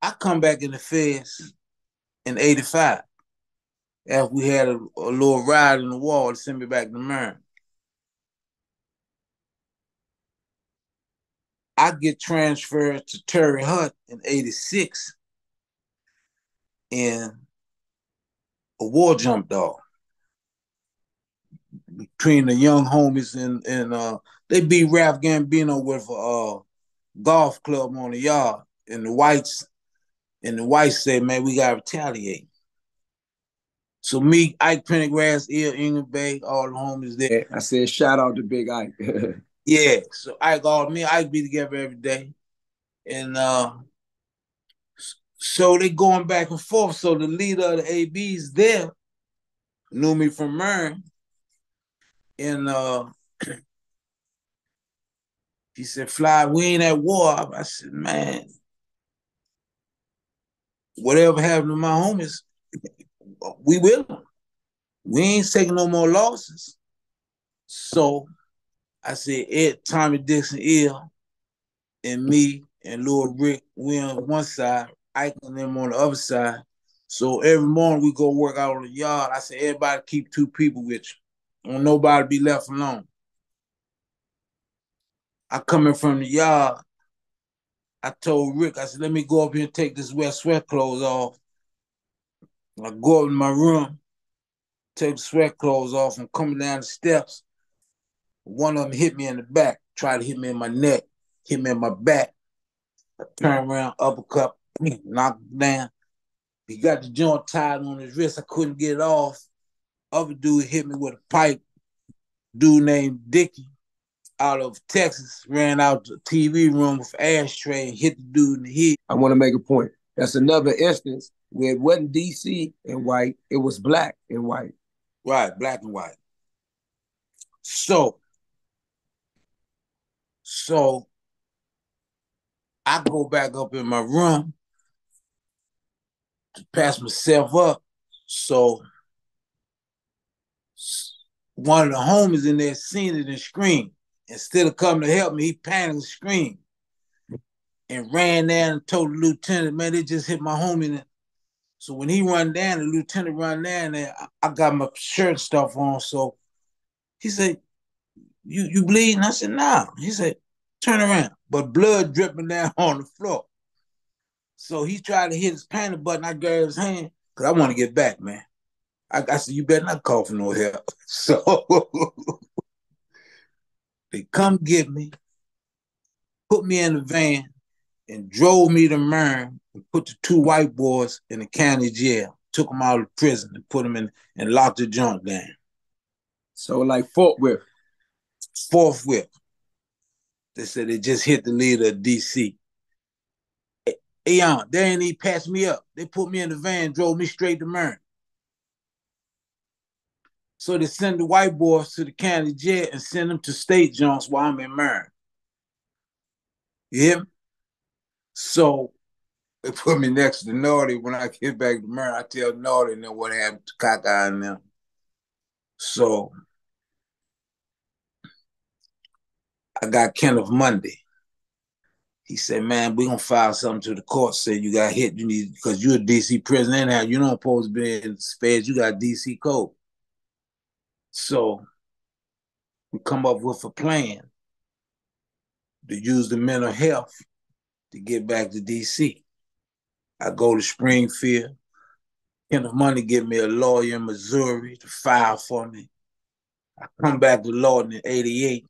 I come back in the feds in '85 after we had a little ride in the wall to send me back to Maryland. I get transferred to Terry Hunt in '86 in a war jump dog between the young homies and they beat Ralph Gambino with a golf club on the yard, and the whites said, "Man, we gotta retaliate." So me, Ike Pendergrass, Ill England Bay, all the homies there. I said, shout out to Big Ike. Yeah, so Ike, all me, Ike be together every day, and so they going back and forth. So the leader of the ABs there knew me from Maryland, and he said, "Fly, we ain't at war." I said, "Man, whatever happened to my homies, we with them. We ain't taking no more losses." So I said, Ed, Tommy Dixon, Ill, and me and Lord Rick, we on one side, Ike and them on the other side. So every morning we go work out on the yard. I said, everybody keep two people with you. Don't nobody be left alone. I come in from the yard. I told Rick, I said, let me go up here and take this wet sweat clothes off. I go up in my room, take the sweat clothes off. I'm coming down the steps. One of them hit me in the back, tried to hit me in my neck, hit me in my back. I turned around, uppercut, knocked him down. He got the joint tied on his wrist. I couldn't get it off. Other dude hit me with a pipe. Dude named Dickie out of Texas ran out the TV room with an ashtray and hit the dude in the head. I want to make a point. That's another instance where it wasn't DC and white, it was black and white. Right, black and white. So I go back up in my room to pass myself up. So one of the homies in there seen it and screamed. Instead of coming to help me, he panicked and screamed and ran down and told the lieutenant, "Man, they just hit my homie." So when he run down, the lieutenant run down there, I got my shirt and stuff on. So he said, you bleeding? I said, "Nah." He said, "Turn around." But blood dripping down on the floor. So he tried to hit his panic button. I grabbed his hand because I want to get back, man. I said, "You better not call for no help." So they come get me, put me in the van, and drove me to Maryland and put the two white boys in the county jail. Took them out of prison and put them in and locked the joint down. So like Fort Worth. Forthwith, they said they just hit the leader of DC. Hey, they ain't even passed me up. They put me in the van, drove me straight to Maryland. So they send the white boys to the county jail and send them to state joints while I'm in Maryland. You hear me? So they put me next to Naughty. When I get back to Maryland, I tell Naughty and then what happened to Kaka and them. So I got Kenneth Monday. He said, "Man, we gonna file something to the court. Say you got hit. You need because you're a DC prison anyhow. You don't supposed to be in space. You got DC code." So we come up with a plan to use the mental health to get back to DC. I go to Springfield. Kenneth Money give me a lawyer in Missouri to file for me. I come back to Lorton in '88.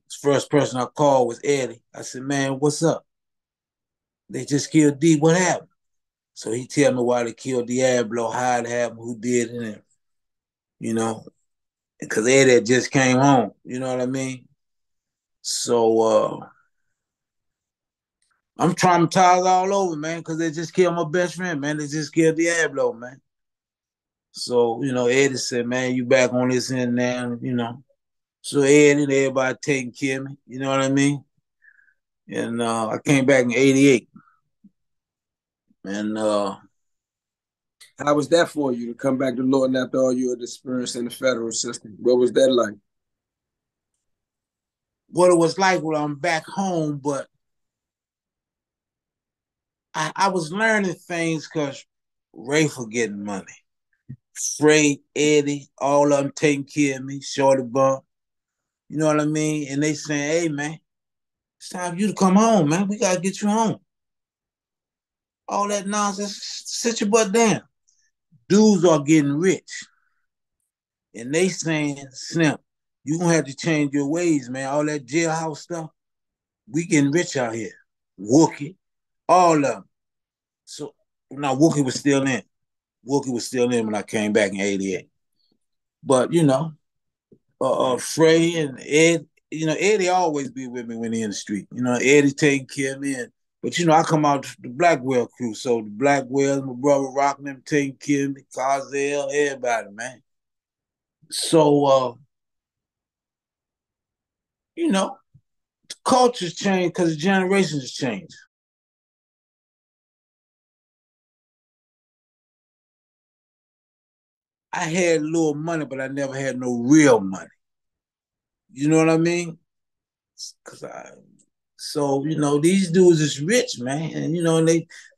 The first person I called was Eddie. I said, "Man, what's up? They just killed D. What happened?" So he tell me why they killed Diablo, how it happened, who did it, and, you know, because Eddie had just came home. You know what I mean? So I'm traumatized all over, man, because they just killed my best friend, man. They just killed Diablo, man. So, Eddie said, "Man, you back on this end now. So Eddie and everybody taking care of me, you know what I mean? And I came back in '88. And How was that for you to come back to Lorton after all your experience in the federal system? What was that like? what it was like when I'm back home, but I was learning things because Ray for getting money. Frey, Eddie, all of them taking care of me, Shorty Bump, you know what I mean? And they saying, hey man, it's time for you to come home, man. We gotta get you home. All that nonsense, sit your butt down. Dudes are getting rich. And they saying, Snip, you gonna have to change your ways, man. All that jailhouse stuff, we getting rich out here. Wookie, all of them. So now Wookie was still in. Wookie was still in when I came back in '88. But Frey and Ed, Eddie always be with me when he in the street. Eddie taking care of me. But I come out the Blackwell crew, so the Blackwell, my brother rocking them, taking care of me, Carzell, everybody, man. So the culture's changed because the generations changed. I had a little money, but I never had no real money. You know what I mean? Cause these dudes is rich, man, and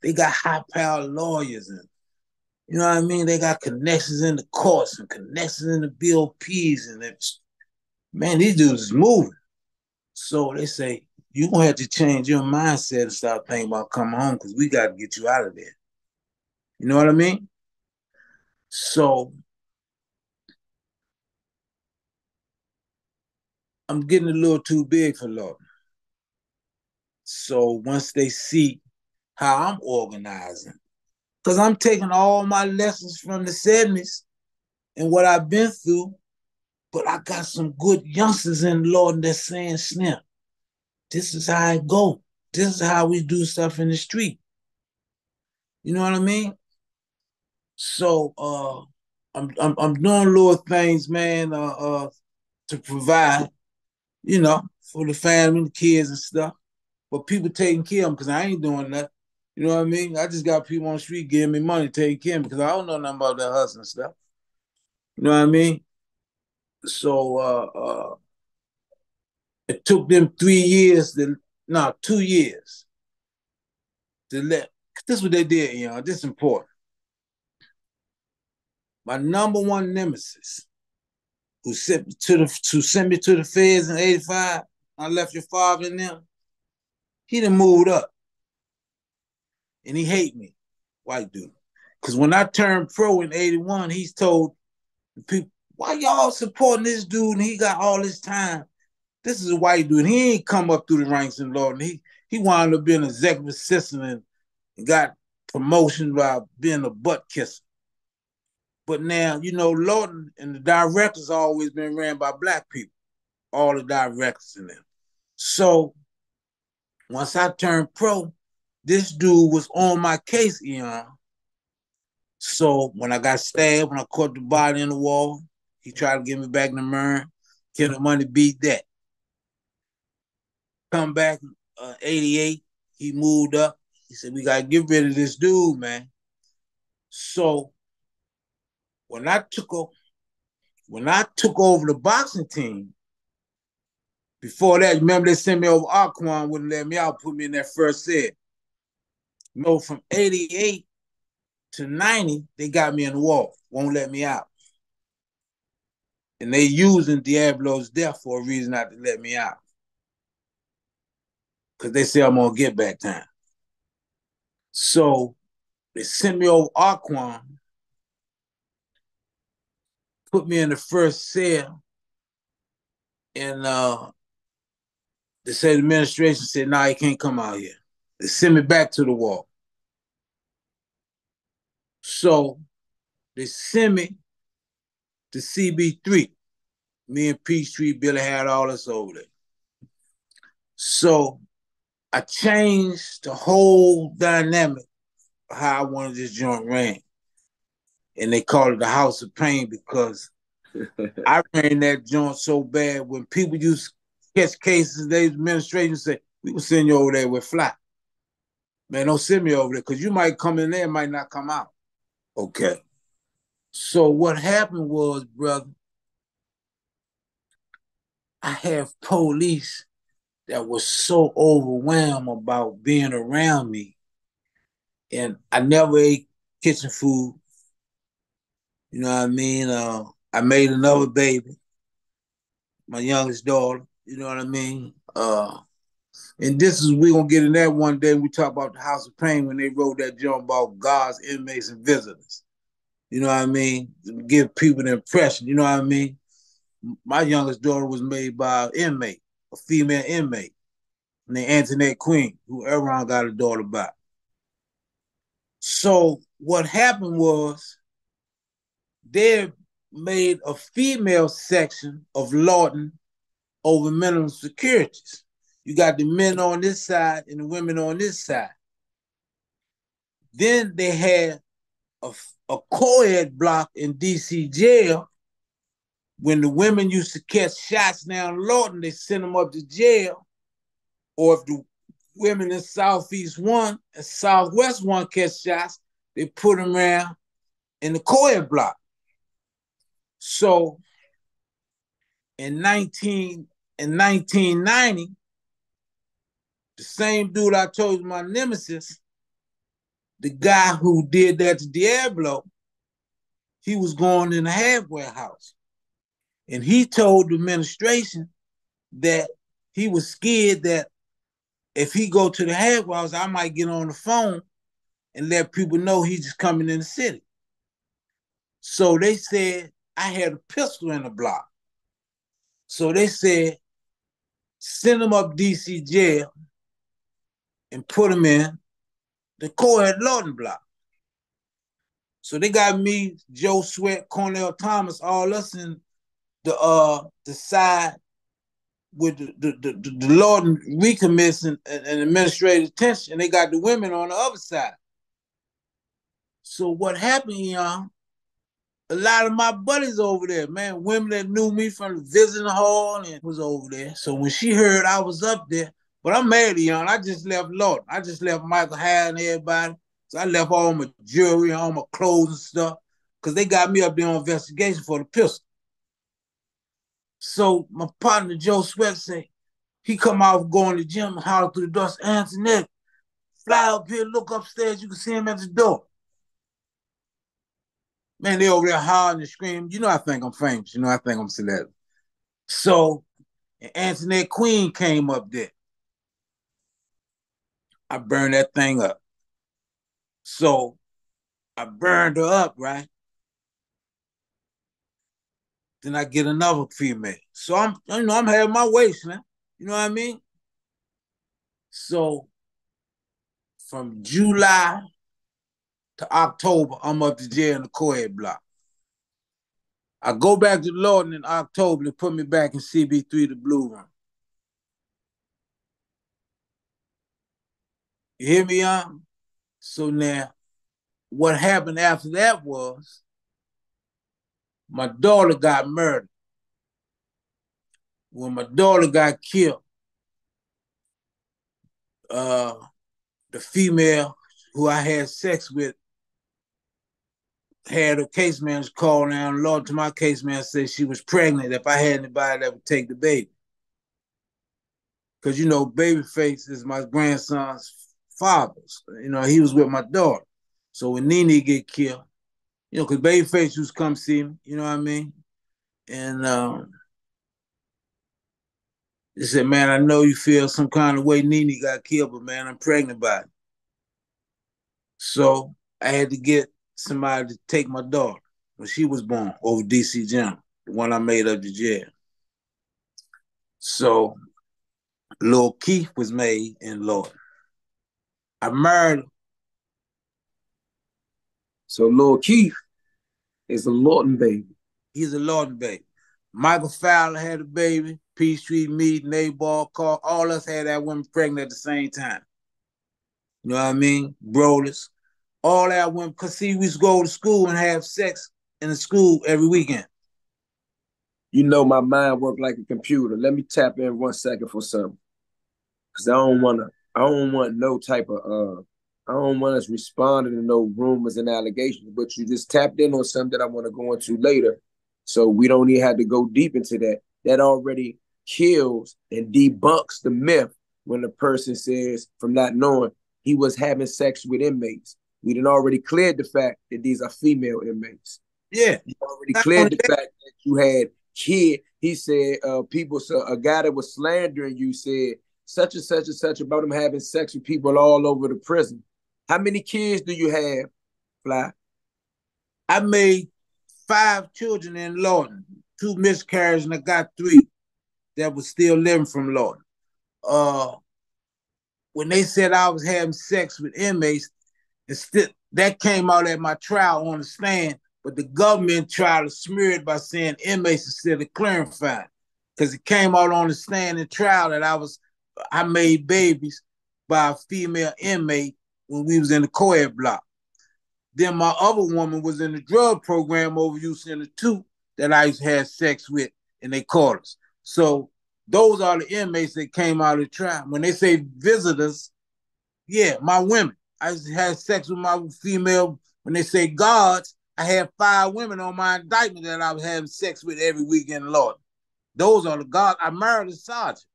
they got high powered lawyers, and you know what I mean. They got connections in the courts and connections in the BOPs, and man, these dudes is moving. So they say you gonna have to change your mindset and start thinking about coming home because we got to get you out of there. You know what I mean? So I'm getting a little too big for Lorton. So once they see how I'm organizing, because I'm taking all my lessons from the 70s and what I've been through, but I got some good youngsters in Lorton that's saying, Snip, this is how it go. This is how we do stuff in the street. You know what I mean? So I'm doing little things, man, to provide, for the family, the kids and stuff. But people taking care of them because I ain't doing that. You know what I mean? I just got people on the street giving me money, taking care of me because I don't know nothing about that hustling stuff. You know what I mean? So it took them 3 years no, 2 years to let. This is what they did, This is important. My number one nemesis, who sent me to the feds in '85. I left your father in them. He done moved up, and he hate me, white dude. Because when I turned pro in '81, he's told people, "Why y'all supporting this dude? And he got all this time. This is a white dude. He ain't come up through the ranks in Lorton. He wound up being an executive assistant and got promotion by being a butt kisser. But now, Lorton and the directors always been ran by black people, all the directors in them. So once I turned pro, this dude was on my case, So when I got stabbed, when I caught the body in the wall, he tried to get me back in the Marine. Kenneth Money beat that. Come back, '88, he moved up. He said, we got to get rid of this dude, man. So when I took over the boxing team, before that, remember they sent me over Aquan, wouldn't let me out, put me in that first set. From '88 to '90, they got me in the wall, won't let me out. And they using Diablo's death for a reason not to let me out. Because they say I'm going to get back time. So they sent me over Aquan, put me in the first cell, and they said the administration said, nah, he can't come out here. They sent me back to the wall. So they sent me to CB3. Me and Peachtree, Billy had all us over there. So I changed the whole dynamic of how I wanted this joint ran. And they called it the House of Pain because I ran that joint so bad when people used to catch cases, the administration say, we will send you over there with fly. Man, don't send me over there because you might come in there and might not come out. Okay. So what happened was, brother, I have police that was so overwhelmed about being around me And I never ate kitchen food. You know what I mean? I made another baby, my youngest daughter. You know what I mean? And this is we gonna get in that one day. We talk about the House of Pain when they wrote that joint about God's inmates and visitors. You know what I mean? To give people the impression. You know what I mean? My youngest daughter was made by an inmate, a female inmate, named Antoinette Queen, who everyone got a daughter by. So what happened was they made a female section of Lorton over minimum securities. You got the men on this side and the women on this side. Then they had a co-ed block in DC jail. When the women used to catch shots down Lorton, they sent them up to jail. Or if the women in Southeast 1 and Southwest 1 catch shots, they put them around in the co-ed block. So in 1990, the same dude I told you my nemesis, the guy who did that to Diablo, he was going in a halfway house. And he told the administration that he was scared that if he go to the halfway house, I might get on the phone and let people know he's just coming in the city. So they said I had a pistol in the block. So they said, send him up DC jail and put him in the co-ed Lorton block. So they got me, Joe Sweat, Cornell Thomas, all us in the side with the Lorton recommission and administrative tension, and they got the women on the other side. So what happened, y'all? A lot of my buddies over there, man, women that knew me from the visiting hall and was over there. So when she heard I was up there, but I'm mad at y'all. I just left Lorton. I just left Michael Hyde and everybody. So I left all my jewelry and all my clothes and stuff because they got me up there on investigation for the pistol. So my partner Joe Sweat said, he come out going to the gym and holler through the door, say, Antoinette, fly up here, look upstairs, you can see him at the door. Man, they over there hollering and screaming. You know I think I'm famous. You know I think I'm celebrity. So Antoinette Queen came up there. I burned that thing up. So I burned her up, right? Then I get another female. So I'm having my waist now. You know what I mean? So from July to October, I'm up to jail in the co-ed block. I go back to Lorton in October and put me back in CB3, the Blue Room. You hear me, y'all? So now, what happened after that was my daughter got murdered. When my daughter got killed, the female who I had sex with had a case manager call down Lord to my case manager, said she was pregnant if I had anybody that would take the baby. Because, you know, Babyface is my grandson's father. You know, he was with my daughter. So when Nene get killed, you know, because Babyface used to come see me, you know what I mean? And they said, man, I know you feel some kind of way Nene got killed, but man, I'm pregnant by it. So I had to get somebody to take my daughter when she was born over DC General, the one I made up the jail. So Lil Keith was made in Lorton. I married him. So Lil Keith is a Lorton baby. He's a Lorton baby. Michael Fowler had a baby. Peachtree, Mead, Nabal, Carl, all us had that woman pregnant at the same time. You know what I mean? Brothers. All that women, because see, we used to go to school and have sex in the school every weekend. You know my mind worked like a computer. Let me tap in 1 second for something. Cause I don't want no type of I don't want us responding to no rumors and allegations, but you just tapped in on something that I want to go into later. So we don't even have to go deep into that. That already kills and debunks the myth when the person says, from not knowing, he was having sex with inmates. We done already cleared the fact that these are female inmates. Yeah. You already Not cleared only the that, fact that you had kid. He said people. So a guy that was slandering you said such and such and such about him having sex with people all over the prison. How many kids do you have, Fly? I made 5 children in Lorton, 2 miscarriages, and I got 3 that was still living from Lorton. Uh, when they said I was having sex with inmates, that came out at my trial on the stand, but the government tried to smear it by saying inmates instead of clarifying, because it came out on the stand in trial that I made babies by a female inmate when we was in the co-ed block. Then my other woman was in the drug program overuse center too that I used to have sex with, and they caught us. So those are the inmates that came out of the trial. When they say visitors, yeah, my women. I used to have sex with my female. When they say guards, I had 5 women on my indictment that I was having sex with every weekend, Lord. Those are the guards. I married a sergeant.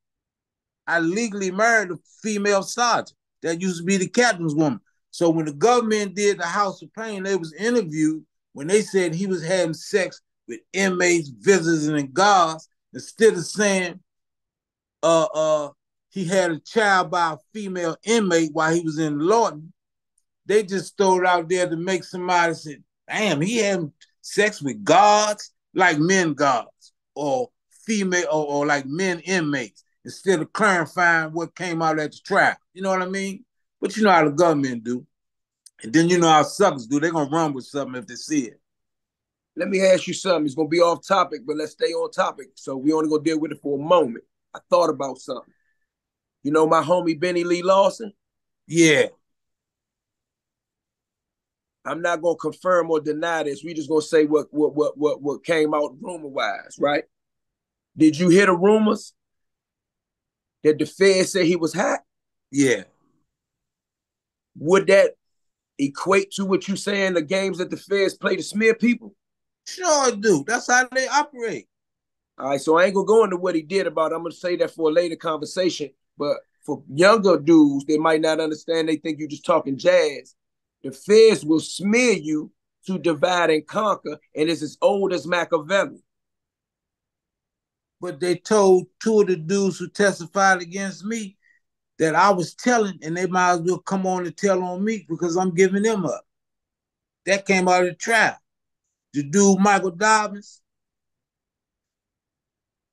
I legally married a female sergeant that used to be the captain's woman. So when the government did the House of Pain, they was interviewed when they said he was having sex with inmates, visitors, and guards, instead of saying uh uh he had a child by a female inmate while he was in Lorton, they just throw it out there to make somebody say, damn, he having sex with guards, like men guards, or female, or like men inmates, instead of clarifying what came out at the trial. You know what I mean? But you know how the government do. And then you know how suckers do. They're going to run with something if they see it. Let me ask you something. It's gonna be off topic, but let's stay on topic. So we only gonna deal with it for a moment. I thought about something. You know my homie Benny Lee Lawson? Yeah. I'm not gonna confirm or deny this. We just gonna say what came out rumor wise, right? Did you hear the rumors that the Fed said he was hot? Yeah. Would that equate to what you saying the games that the Feds play to smear people? Sure do. That's how they operate. All right, so I ain't gonna go into what he did about it. I'm gonna say that for a later conversation. But for younger dudes, they might not understand. They think you're just talking jazz. The Feds will smear you to divide and conquer, and it's as old as Machiavelli. But they told 2 of the dudes who testified against me that I was telling, and they might as well come on and tell on me because I'm giving them up. That came out of the trial. The dude, Michael Dobbins,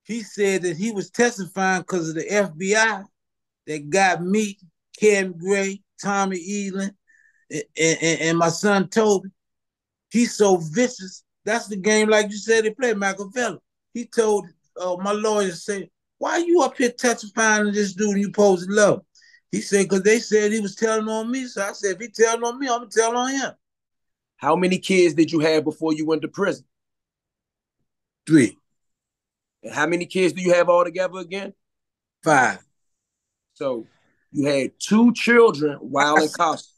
he said that he was testifying because of the FBI that got me, Ken Gray, Tommy Elan, and my son Toby. He's so vicious. That's the game, like you said, they play Machiavelli. He told my lawyer, say, why are you up here testifying to this dude and you supposed to love him? He said, because they said he was telling on me. So I said, if he telling on me, I'm going to tell on him. How many kids did you have before you went to prison? 3. And how many kids do you have altogether again? 5. So you had 2 children while in custody.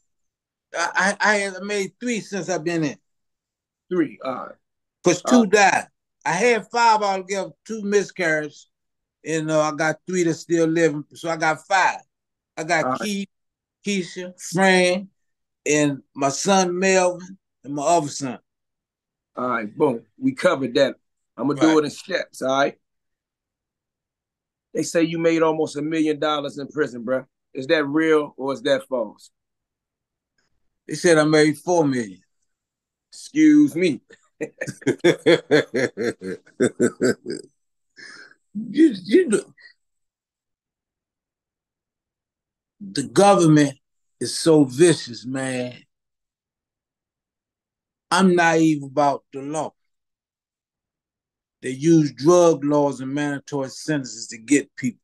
I made 3 since I've been in. 3. All right. Because 2 died. I had 5 altogether, 2 miscarriages, and I got 3 that's still living. So I got 5. I got Right. Keisha, Fran, and my son Melvin, and my other son. All right, boom. We covered that. I'm gonna do Right. it in steps. All right. They say you made almost $1 million in prison, bro. Is that real or is that false? They said I made 4 million. Excuse me. you know, the government is so vicious, man. I'm naive about the law. They use drug laws and mandatory sentences to get people.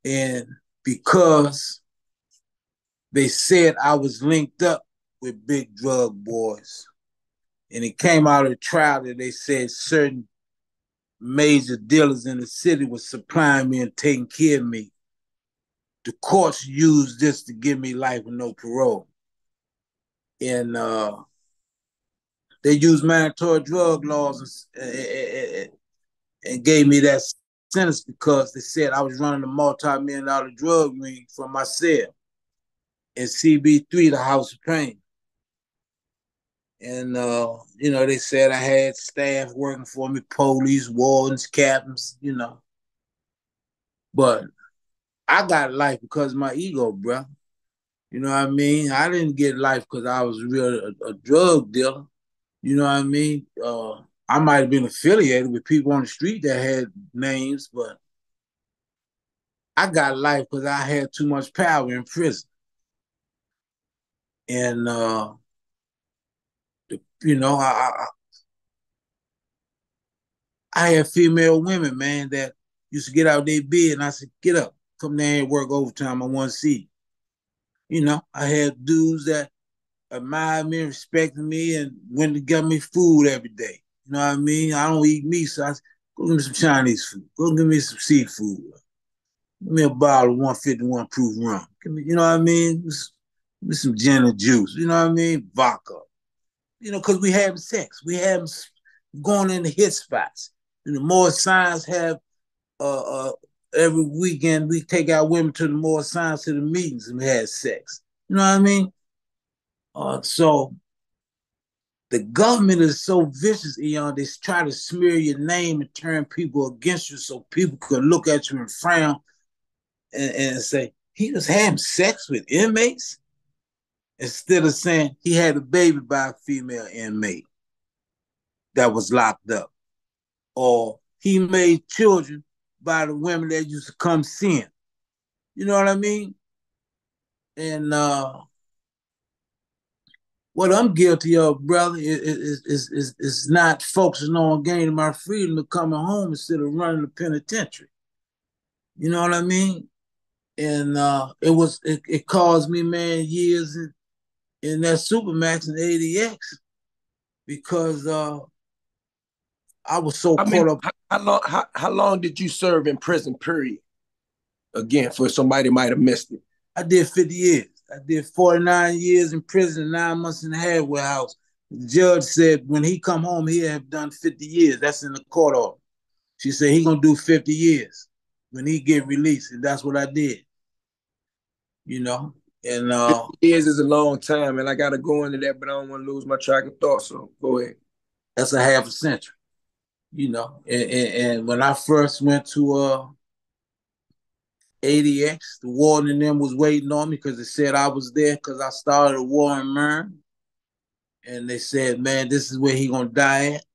And because they said I was linked up with big drug boys, and it came out of the trial that they said certain major dealers in the city were supplying me and taking care of me. The courts used this to give me life with no parole. And they used mandatory drug laws and gave me that sentence because they said I was running a multi-million-dollar drug ring from my cell. in CB3, the House of Pain. And they said I had staff working for me, police, wardens, captains, But I got life because of my ego, bro. You know what I mean? I didn't get life because I was a drug dealer. You know what I mean? I might have been affiliated with people on the street that had names, but I got life because I had too much power in prison. And I had female women, man, that used to get out their bed, and I said, "Get up, come down here and work overtime. I want to see you." I had dudes that admired me, respected me, and went to get me food every day. You know what I mean? I don't eat meat, so I said, "Go get me some Chinese food. Go get me some seafood. Give me a bottle of 151 proof rum. Give me, you know what I mean? Give me some gin and juice. You know what I mean? Vodka. Because we having sex. We having going in the hit spots. And the more signs have every weekend we take our women to the more signs to the meetings and we had sex. You know what I mean? So the government is so vicious, Eon. They try to smear your name and turn people against you so people can look at you and frown and say, he was having sex with inmates? Instead of saying he had a baby by a female inmate that was locked up. Or he made children by the women that used to come see him. You know what I mean? And what I'm guilty of, brother, is not focusing on gaining my freedom of coming home instead of running the penitentiary. You know what I mean? And it caused me, man, years in that Supermax and ADX because I was so I mean, caught up. how long did you serve in prison, period? Again, for somebody might have missed it. I did 50 years. I did 49 years in prison, 9 months in the halfway house. The judge said when he come home, he have done 50 years. That's in the court order. She said he gonna do 50 years when he get released, and that's what I did. You know, and 50 years is a long time, and I got to go into that, but I don't want to lose my track of thought. So go ahead. that's a half a century. And when I first went to ADX, the warden and them was waiting on me because they said I was there because I started a war in Mern. And they said, man, this is where he gonna die at.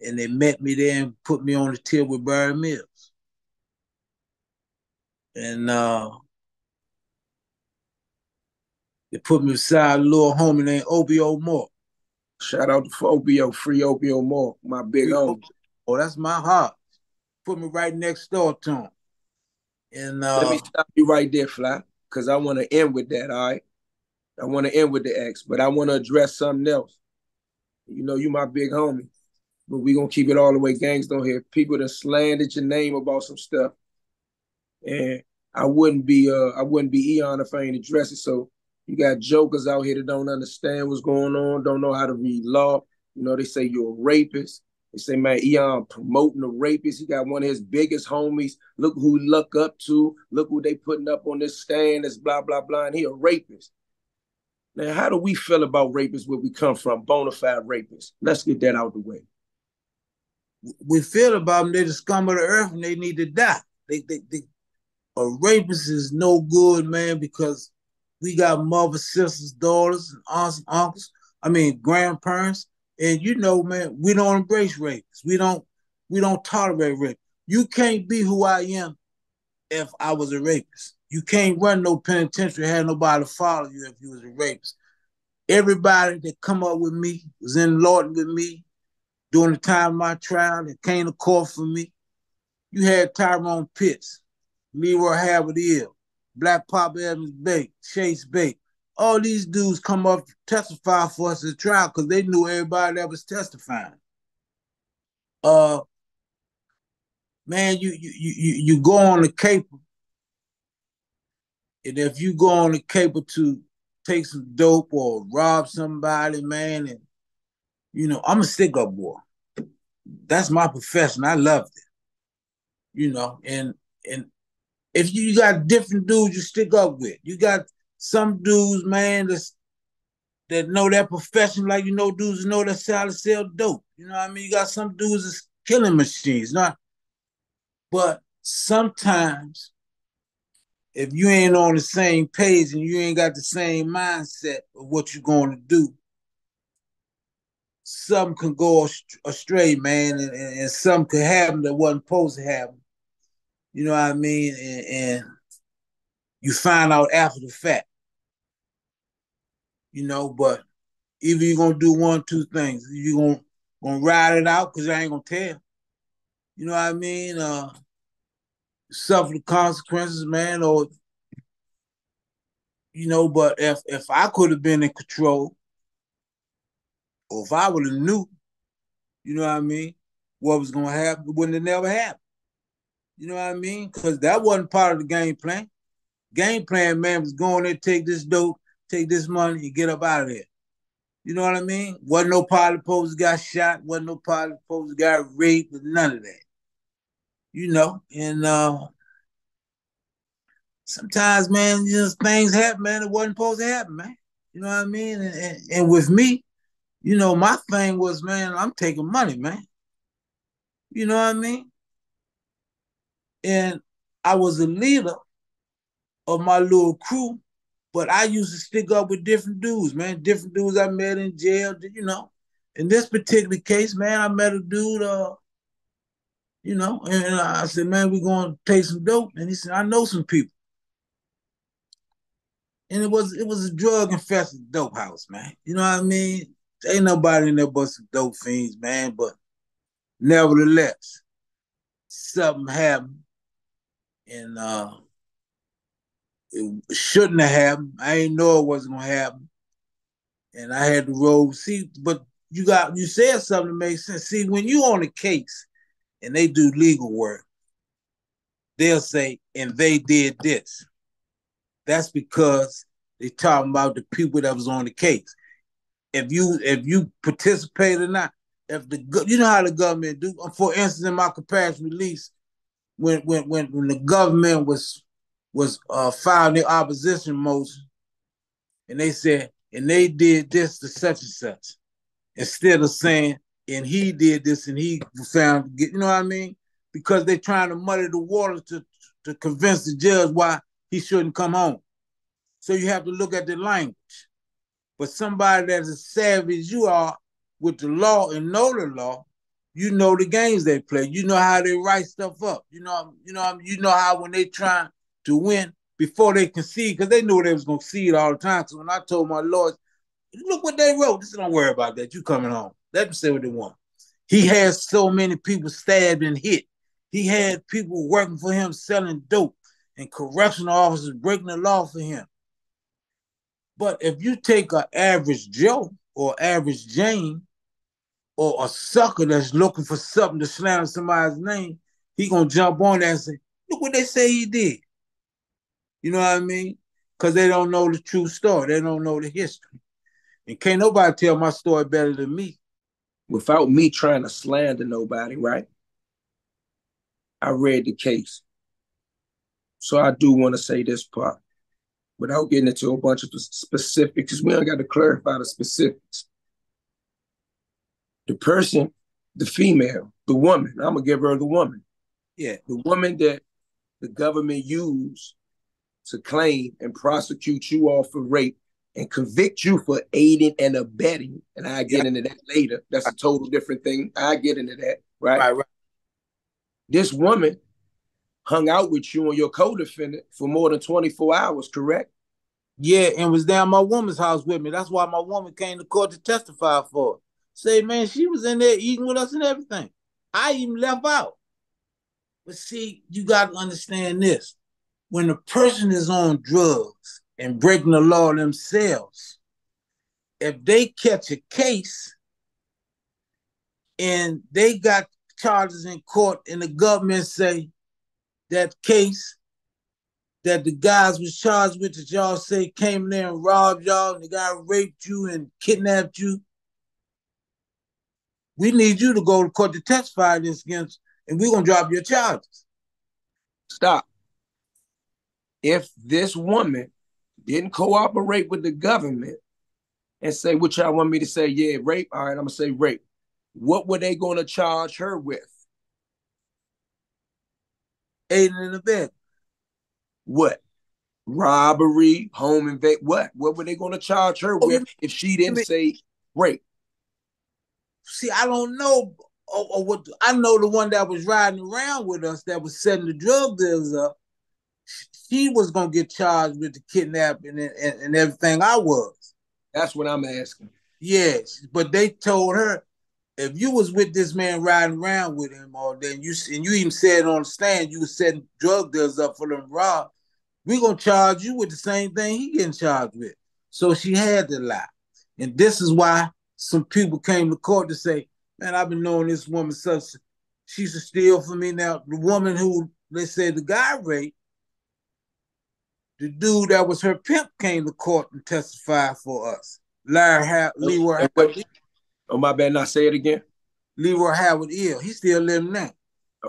And they met me there and put me on the tier with Barry Mills. And they put me beside a little homie named Obio Moore. Shout out to Obio, free Obio Moore, my big homie. Oh, that's my heart. Put me right next door to him. And Let me stop you right there, Fly, because I want to end with that, all right? I want to end with the X, but I want to address something else. You know, you my big homie, but we going to keep it all the way gangsta on here. People that slandered your name about some stuff, and I wouldn't be Eon if I ain't address it. So you got jokers out here that don't understand what's going on, don't know how to read law. You know, they say you're a rapist. They say, man, Eon promoting a rapist. He got one of his biggest homies. Look who he look up to. Look who they putting up on this stand. That's blah, blah, blah. And he a rapist. Now, how do we feel about rapists where we come from, bona fide rapists? Let's get that out the way. we feel about them, they're the scum of the earth and they need to die. A rapist is no good, man, because we got mothers, sisters, daughters, and aunts and uncles. I mean, grandparents. And man, we don't embrace rapists. We don't tolerate rape. You can't be who I am if I was a rapist. You can't run no penitentiary, have nobody to follow you if you was a rapist. Everybody that come up with me was in Lorton with me during the time of my trial that came to court for me. You had Tyrone Pitts, Leroy Haverhill, Black Pop Evans Bate, Chase Bate. All these dudes come up to testify for us at the trial because they knew everybody that was testifying. Man, you go on the caper, and if you go on the caper to take some dope or rob somebody, man, and I'm a stick up boy. That's my profession. I loved it. And if you got different dudes you stick up with, you got some dudes, man, that know that profession, like dudes that know that how to sell dope. You know what I mean? You got some dudes that's killing machines, not. But sometimes, if you ain't on the same page and you ain't got the same mindset of what you're going to do, something can go astray, man, and something could happen that wasn't supposed to happen. You know what I mean? And you find out after the fact. But either you're gonna do one, two things. You're gonna ride it out because I ain't gonna tell. You know what I mean? Suffer the consequences, man, or but if I could have been in control, or if I would have knew, you know what I mean, what was gonna happen, it wouldn't have never happened. You know what I mean? Because that wasn't part of the game plan. Game plan, man, was going there, take this dope, take this money, and get up out of there. You know what I mean? Wasn't no pilot post got shot, wasn't no pilot post got raped, none of that. And sometimes, man, things happen, man, it wasn't supposed to happen, man. You know what I mean? And with me, my thing was, man, I'm taking money, man. You know what I mean? And I was a leader of my little crew, but I used to stick up with different dudes, man. Different dudes I met in jail. In this particular case, man, I met a dude, and I said, man, we're going to take some dope. And he said, I know some people. And it was a drug infested dope house, man. You know what I mean? Ain't nobody in there but some dope fiends, man. But nevertheless, something happened, and it shouldn't have happened. I ain't know it wasn't gonna happen, and I had to roll. See, but you said something that makes sense. See, when you on a case and they do legal work, they'll say, and they did this. That's because they talking about the people that was on the case. If you participate or not, if how the government do. For instance, in my compassion release, when the government was filing their opposition motion, and they said, and they did this to such and such, instead of saying, and he did this and he found, you know what I mean? Because they're trying to muddy the water to convince the judge why he shouldn't come home. So you have to look at the language. But somebody that's as savvy as you are with the law and know the law, you know the games they play. You know how they write stuff up. You know how when they trying to win before they concede, because they knew they was gonna concede all the time. So when I told my lawyers, look what they wrote. They said, don't worry about that. You coming home. Let them say what they want. He has so many people stabbed and hit. He had people working for him selling dope and correctional officers breaking the law for him. But if you take an average Joe or average Jane or a sucker that's looking for something to slam somebody's name, he gonna jump on that and say, look what they say he did. You know what I mean? Because they don't know the true story. They don't know the history. And can't nobody tell my story better than me. Without me trying to slander nobody, right? I read the case. So I do want to say this part without getting into a bunch of specifics, because we don't got to clarify the specifics. The person, the female, the woman, I'm going to give her the woman. Yeah. The woman that the government used to claim and prosecute you all for rape and convict you for aiding and abetting, and I get into that later. That's a total different thing. I get into that, right? Right. This woman hung out with you and your co-defendant for more than 24 hours, correct? Yeah, and was down my woman's house with me. That's why my woman came to court to testify for it. Say, man, she was in there eating with us and everything. I even left out. But see, you got to understand this. When a person is on drugs and breaking the law themselves, if they catch a case and they got charges in court and the government say that case that the guys was charged with that y'all say came in there and robbed y'all and the guy raped you and kidnapped you, we need you to go to court to testify this against, and we're going to drop your charges. Stop. If this woman didn't cooperate with the government and say, what y'all want me to say? Yeah, rape. All right, I'm going to say rape. What were they going to charge her with? Aiding and abetting. What? Robbery, home invasion. What? What were they going to charge her with if she didn't say rape? See, I don't know. Or what I know, the one that was riding around with us that was setting the drug deals up, she was gonna get charged with the kidnapping and everything. I was. That's what I'm asking. Yes, but they told her, if you was with this man riding around with him, or then you even said on the stand you was setting drug deals up for them rob, we gonna charge you with the same thing he getting charged with. So she had to lie, and this is why some people came to court to say, "Man, I've been knowing this woman such. She used to steal from me." Now the woman who they said the guy raped, the dude that was her pimp came to court and testified for us. Leroy Howard. Oh, my bad. Not say it again. Leroy Howard ill. He still living now.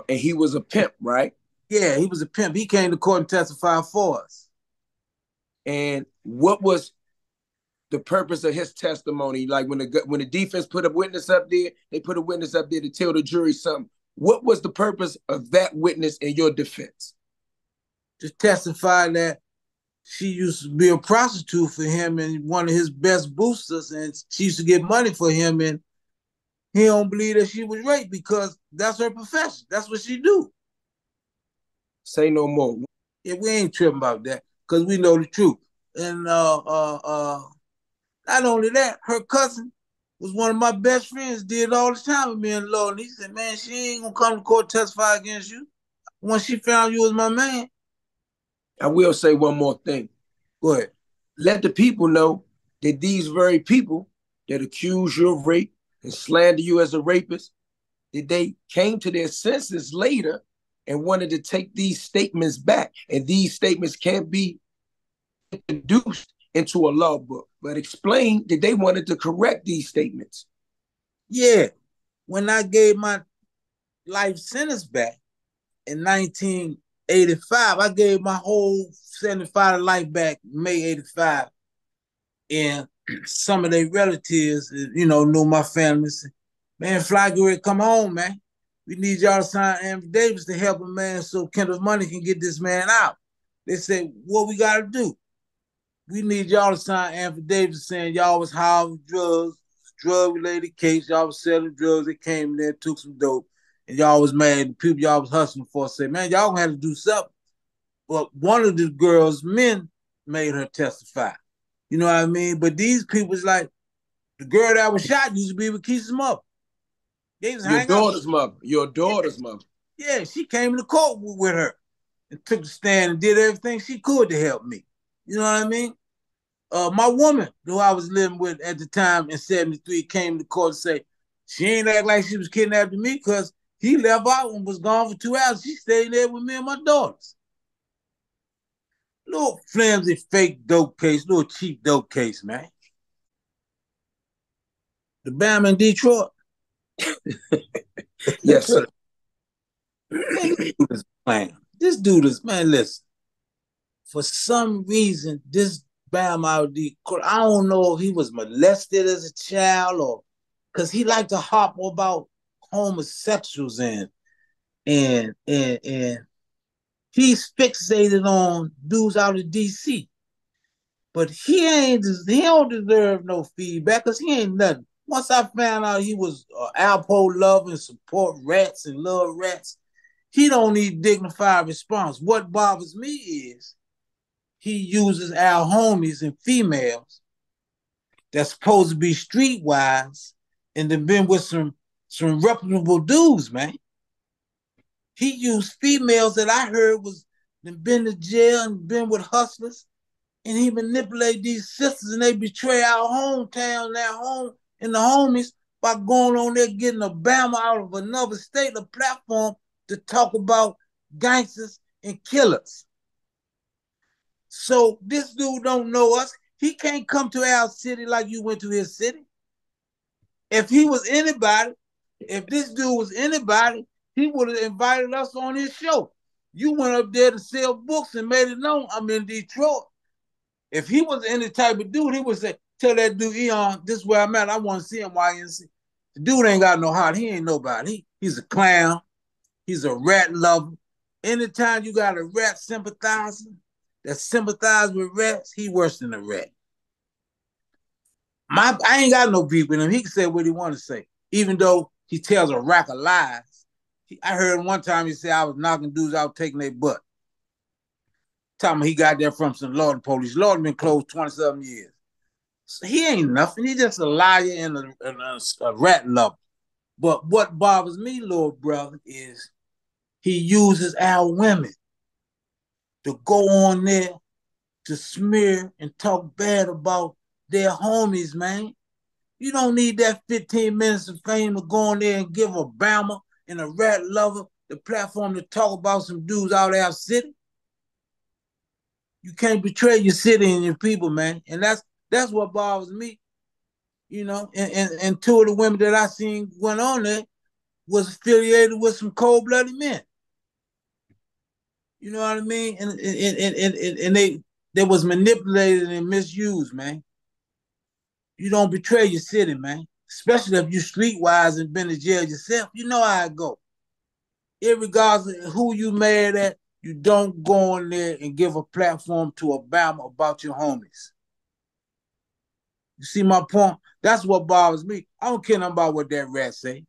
And he was a pimp, right? Yeah, he was a pimp. He came to court and testified for us. And what was the purpose of his testimony? Like when the defense put a witness up there, they put a witness up there to tell the jury something. What was the purpose of that witness in your defense? To testify that she used to be a prostitute for him and one of his best boosters, and she used to get money for him, and he don't believe that she was raped because that's her profession. That's what she do. Say no more. Yeah, we ain't tripping about that because we know the truth. And not only that, her cousin was one of my best friends, did all the time with me and Lorton. He said, "Man, she ain't gonna come to court testify against you once she found you was my man." I will say one more thing. Go ahead. Let the people know that these very people that accuse you of rape and slander you as a rapist, that they came to their senses later and wanted to take these statements back. And these statements can't be introduced into a law book, but explain that they wanted to correct these statements. Yeah. When I gave my life sentence back in 1985, I gave my whole 75 to life back May 85. And some of their relatives, knew my family. Said, "Man, Fly, get ready to come home, man. We need y'all to sign affidavits to help him, man, so Kendall's money can get this man out." They said, "What we got to do? We need y'all to sign affidavits saying y'all was high with drugs, drug-related case. Y'all was selling drugs. They came in there, took some dope, and y'all was mad. The people y'all was hustling for said, man, y'all gonna have to do something." But one of the girls' men made her testify. You know what I mean? But these people's like, the girl that was shot used to be with Keith's mother. They was Your hang out. daughter's mother. Your daughter's mother. Yeah, she came to court with her and took the stand and did everything she could to help me. You know what I mean? My woman, who I was living with at the time in 73, came to court and say, she ain't act like she was kidnapping me because he left out and was gone for 2 hours. She stayed there with me and my daughters. Little flimsy, fake dope case, little cheap dope case, man. The Bama in Detroit. Yes, sir. Man, this dude is playing. This dude is, man, listen. For some reason, this Bama out of Detroit, I don't know if he was molested as a child or because he liked to hop about homosexuals and he's fixated on dudes out of DC. But he don't deserve no feedback because he ain't nothing. Once I found out he was Alpo love and support rats and love rats, he don't need dignified response. What bothers me is he uses our homies and females that's supposed to be streetwise and then been with some reputable dudes, man. He used females that I heard was been to jail and been with hustlers, and he manipulate these sisters and they betray our hometown, their home, and the homies by going on there getting a Bama out of another state, a platform to talk about gangsters and killers. So this dude don't know us. He can't come to our city like you went to his city. If he was anybody, if this dude was anybody, he would have invited us on his show. You went up there to sell books and made it known I'm in Detroit. If he was any type of dude, he would say, tell that dude, Eon, this is where I'm at. I want to see him YNC. The dude ain't got no heart. He ain't nobody. He's a clown. He's a rat lover. Anytime you got a rat sympathizer that sympathize with rats, he worse than a rat. I ain't got no beef with him. He can say what he want to say, even though he tells a rack of lies. I heard one time he said I was knocking dudes out, taking their butt. Telling me he got that from some Lorton police. Lorton been closed 27 years. So he ain't nothing. He just a liar and a rat lover. But what bothers me, Lord brother, is he uses our women to go on there to smear and talk bad about their homies, man. You don't need that 15 minutes of fame to go on there and give a Bama and a rat lover the platform to talk about some dudes out of our city. You can't betray your city and your people, man. And that's what bothers me. You know, and two of the women that I seen went on there was affiliated with some cold-blooded men. You know what I mean? And they was manipulated and misused, man. You don't betray your city, man. Especially if you streetwise and been to jail yourself. You know how it go. Irregardless of who you mad at, you don't go on there and give a platform to Obama about your homies. You see my point? That's what bothers me. I don't care nothing about what that rat say.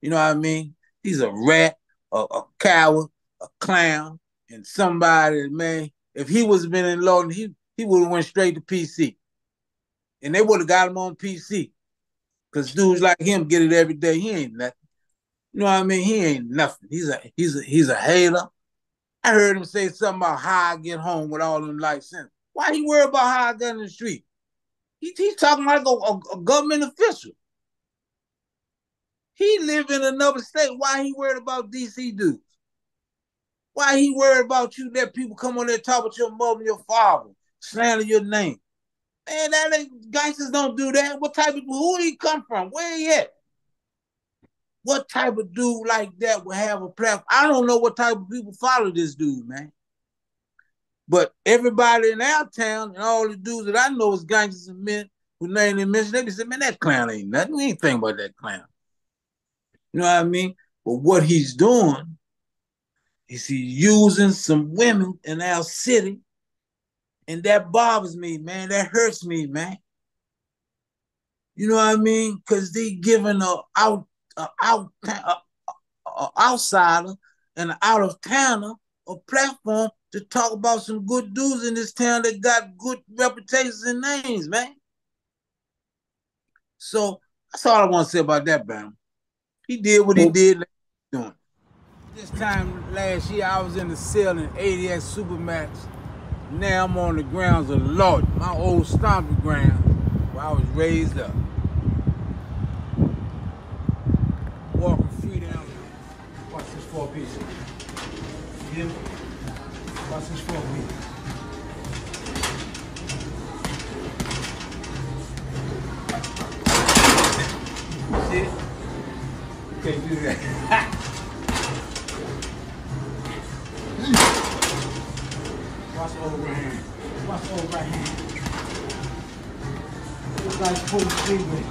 You know what I mean? He's a rat, a coward, a clown, and somebody, man, if he was been in Lorton, he would have went straight to PC. And they would have got him on PC. Because dudes like him get it every day. He ain't nothing. You know what I mean? He ain't nothing. He's a hater. I heard him say something about how I get home with all them life sentences. Why he worry about how I got in the street? He's talking like a government official. He live in another state. Why he worried about DC dudes? Why he worried about you that people come on there talk about your mother and your father, slander your name? Man, that ain't, gangsters don't do that. What type of, who did he come from? Where he at? What type of dude like that would have a platform? I don't know what type of people follow this dude, man. But everybody in our town and all the dudes that I know is gangsters and men who name and mention, they say, man, that clown ain't nothing. We ain't thinking about that clown. You know what I mean? But what he's doing is he's using some women in our city, and that bothers me, man. That hurts me, man. You know what I mean? Because they giving a outsider and an out of towner a platform to talk about some good dudes in this town that got good reputations and names, man. So that's all I want to say about that, Bam. He did what he did. Doing. This time last year, I was in the cell in 80 at Supermax. Now I'm on the grounds of Lorton, my old stomping ground, where I was raised up. Walking free down. Watch this 4-piece. Yeah. Watch this 4-piece. See it? Can't do that. Watch the overhand. Watch the overhand. Looks like full speed.